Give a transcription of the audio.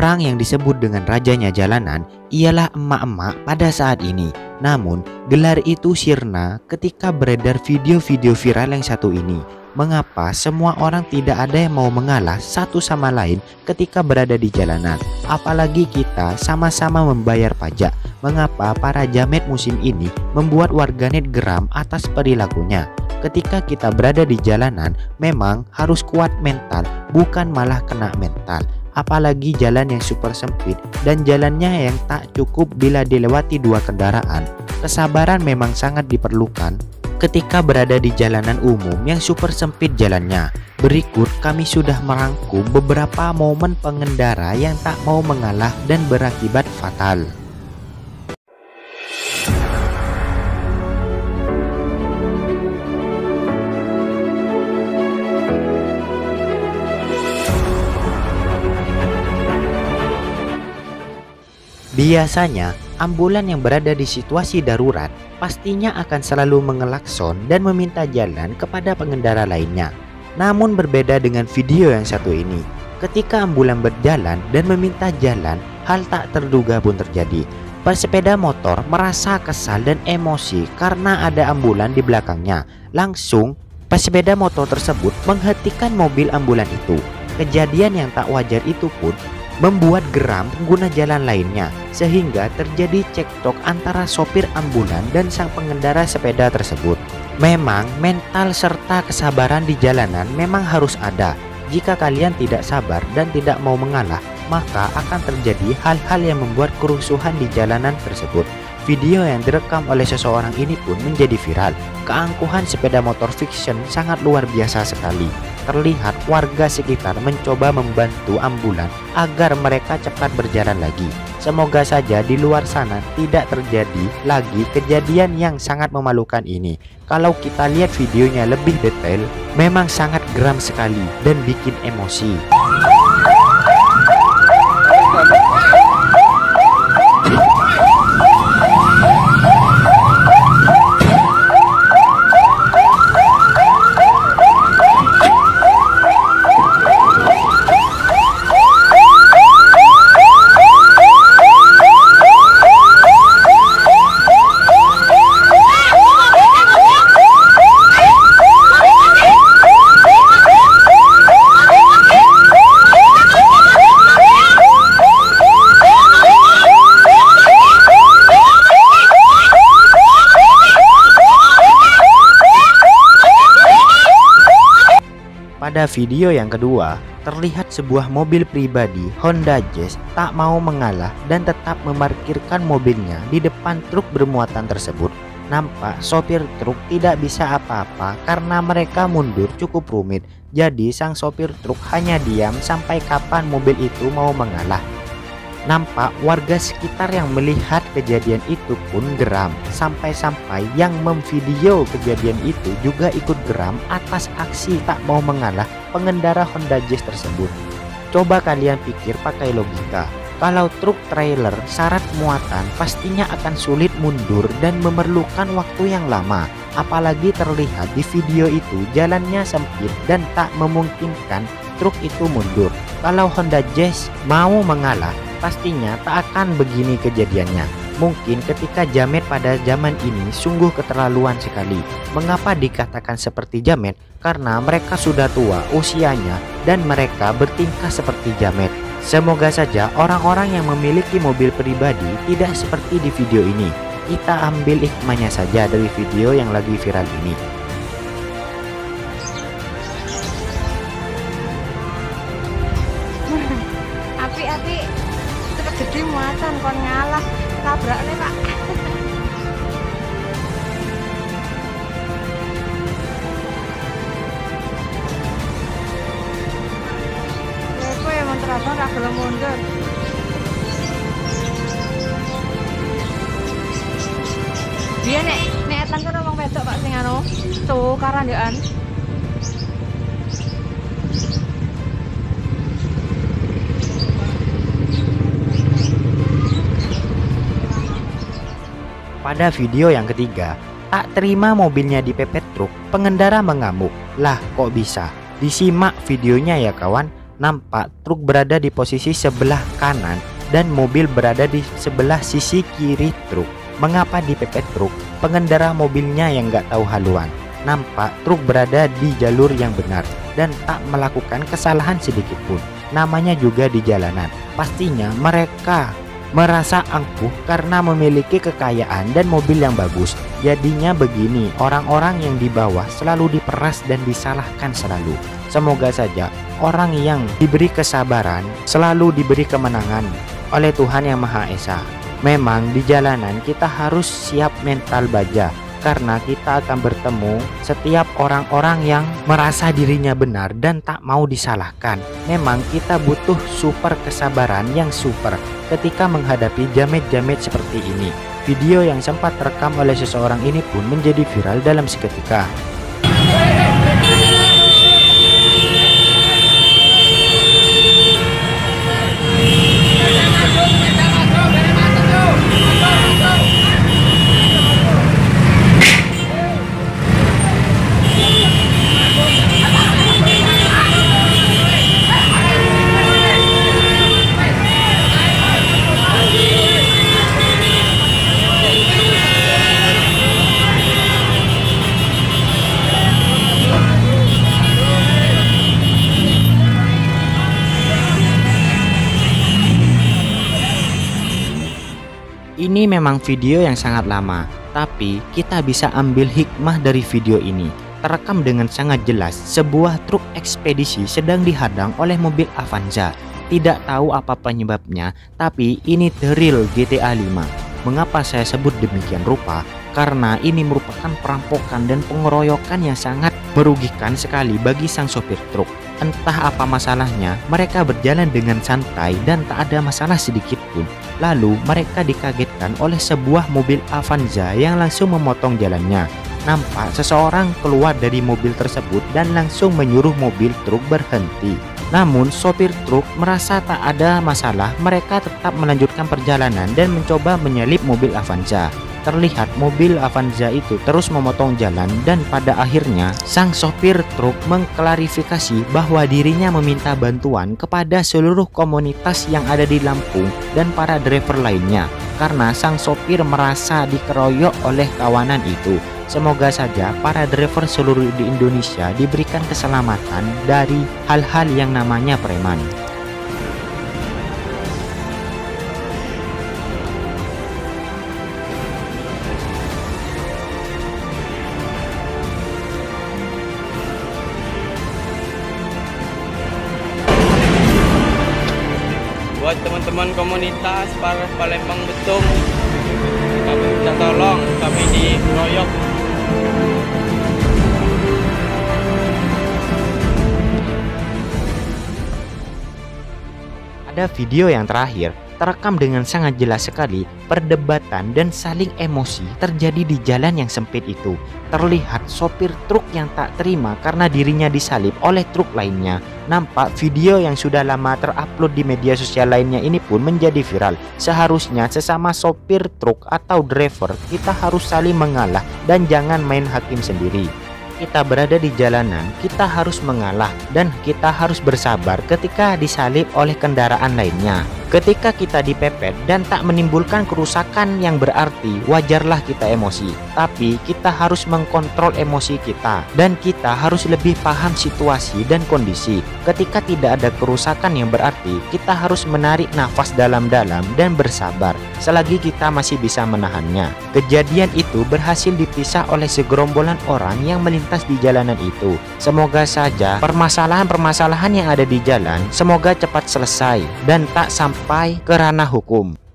Orang yang disebut dengan rajanya jalanan ialah emak-emak pada saat ini. Namun, gelar itu sirna ketika beredar video-video viral yang satu ini. Mengapa semua orang tidak ada yang mau mengalah satu sama lain ketika berada di jalanan? Apalagi kita sama-sama membayar pajak. Mengapa para jamet musim ini membuat warganet geram atas perilakunya? Ketika kita berada di jalanan, memang harus kuat mental, bukan malah kena mental. Apalagi jalan yang super sempit dan jalannya yang tak cukup bila dilewati dua kendaraan. Kesabaran memang sangat diperlukan ketika berada di jalanan umum yang super sempit jalannya. Berikut kami sudah merangkum beberapa momen pengendara yang tak mau mengalah dan berakibat fatal. Biasanya, ambulan yang berada di situasi darurat pastinya akan selalu mengelakson dan meminta jalan kepada pengendara lainnya. Namun berbeda dengan video yang satu ini. Ketika ambulan berjalan dan meminta jalan, hal tak terduga pun terjadi. Pesepeda motor merasa kesal dan emosi karena ada ambulan di belakangnya. Langsung, pesepeda motor tersebut menghentikan mobil ambulan itu. Kejadian yang tak wajar itu pun membuat geram pengguna jalan lainnya, sehingga terjadi cekcok antara sopir ambulan dan sang pengendara sepeda tersebut. Memang mental serta kesabaran di jalanan memang harus ada. Jika kalian tidak sabar dan tidak mau mengalah, maka akan terjadi hal-hal yang membuat kerusuhan di jalanan tersebut. Video yang direkam oleh seseorang ini pun menjadi viral. Keangkuhan sepeda motor fiction sangat luar biasa sekali. Terlihat warga sekitar mencoba membantu ambulan agar mereka cepat berjalan lagi. Semoga saja di luar sana tidak terjadi lagi kejadian yang sangat memalukan ini. Kalau kita lihat videonya lebih detail, memang sangat geram sekali dan bikin emosi. Pada video yang kedua, terlihat sebuah mobil pribadi Honda Jazz tak mau mengalah dan tetap memarkirkan mobilnya di depan truk bermuatan tersebut. Nampak sopir truk tidak bisa apa-apa karena mereka mundur cukup rumit. Jadi sang sopir truk hanya diam sampai kapan mobil itu mau mengalah. Nampak warga sekitar yang melihat kejadian itu pun geram. Sampai-sampai yang memvideo kejadian itu juga ikut geram atas aksi tak mau mengalah pengendara Honda Jazz tersebut. Coba kalian pikir pakai logika. Kalau truk trailer syarat muatan pastinya akan sulit mundur dan memerlukan waktu yang lama. Apalagi terlihat di video itu jalannya sempit dan tak memungkinkan truk itu mundur. Kalau Honda Jazz mau mengalah, pastinya tak akan begini kejadiannya. Mungkin ketika jamet pada zaman ini sungguh keterlaluan sekali. Mengapa dikatakan seperti jamet? Karena mereka sudah tua usianya dan mereka bertingkah seperti jamet. Semoga saja orang-orang yang memiliki mobil pribadi tidak seperti di video ini. Kita ambil hikmahnya saja dari video yang lagi viral ini. Api-api cepet gede muatan kon ngalah tabraknya pak. Leko ya montor abang gak gelem mundur. Dia nek etan kan ngomong wedok pak sing anu tuh karandean. Pada video yang ketiga, tak terima mobilnya dipepet truk, pengendara mengamuk. Lah kok bisa? Disimak videonya ya kawan. nampak truk berada di posisi sebelah kanan dan mobil berada di sebelah sisi kiri truk. Mengapa dipepet truk? Pengendara mobilnya yang nggak tahu haluan. Nampak truk berada di jalur yang benar dan tak melakukan kesalahan sedikit pun. Namanya juga di jalanan. Pastinya mereka merasa angkuh karena memiliki kekayaan dan mobil yang bagus. Jadinya begini, orang-orang yang di bawah selalu diperas dan disalahkan selalu. Semoga saja orang yang diberi kesabaran selalu diberi kemenangan oleh Tuhan Yang Maha Esa. Memang di jalanan kita harus siap mental baja, karena kita akan bertemu setiap orang-orang yang merasa dirinya benar dan tak mau disalahkan. Memang kita butuh super kesabaran yang super ketika menghadapi jamet-jamet seperti ini. Video yang sempat terekam oleh seseorang ini pun menjadi viral dalam seketika. Ini memang video yang sangat lama, tapi kita bisa ambil hikmah dari video ini. Terekam dengan sangat jelas, sebuah truk ekspedisi sedang dihadang oleh mobil Avanza. Tidak tahu apa penyebabnya, tapi ini the real GTA 5. Mengapa saya sebut demikian rupa? Karena ini merupakan perampokan dan pengeroyokan yang sangat merugikan sekali bagi sang sopir truk. Entah apa masalahnya, mereka berjalan dengan santai dan tak ada masalah sedikit pun. Lalu mereka dikagetkan oleh sebuah mobil Avanza yang langsung memotong jalannya. Nampak seseorang keluar dari mobil tersebut dan langsung menyuruh mobil truk berhenti. Namun sopir truk merasa tak ada masalah, mereka tetap melanjutkan perjalanan dan mencoba menyalip mobil Avanza. Terlihat mobil Avanza itu terus memotong jalan dan pada akhirnya sang sopir truk mengklarifikasi bahwa dirinya meminta bantuan kepada seluruh komunitas yang ada di Lampung dan para driver lainnya karena sang sopir merasa dikeroyok oleh kawanan itu. Semoga saja para driver seluruh di Indonesia diberikan keselamatan dari hal-hal yang namanya preman. Buat teman-teman komunitas para Palembang Betung, kami minta tolong, kami dikeroyok. Pada video yang terakhir terekam dengan sangat jelas sekali perdebatan dan saling emosi terjadi di jalan yang sempit itu. Terlihat sopir truk yang tak terima karena dirinya disalip oleh truk lainnya. Nampak video yang sudah lama terupload di media sosial lainnya ini pun menjadi viral. Seharusnya sesama sopir truk atau driver kita harus saling mengalah dan jangan main hakim sendiri. Kita berada di jalanan, kita harus mengalah dan kita harus bersabar ketika disalip oleh kendaraan lainnya. Ketika kita dipepet dan tak menimbulkan kerusakan yang berarti, wajarlah kita emosi. Tapi kita harus mengkontrol emosi kita dan kita harus lebih paham situasi dan kondisi. Ketika tidak ada kerusakan yang berarti, kita harus menarik nafas dalam-dalam dan bersabar selagi kita masih bisa menahannya. Kejadian itu berhasil dipisah oleh segerombolan orang yang melintas di jalanan itu. Semoga saja permasalahan-permasalahan yang ada di jalan semoga cepat selesai dan tak sampai ke ranah hukum.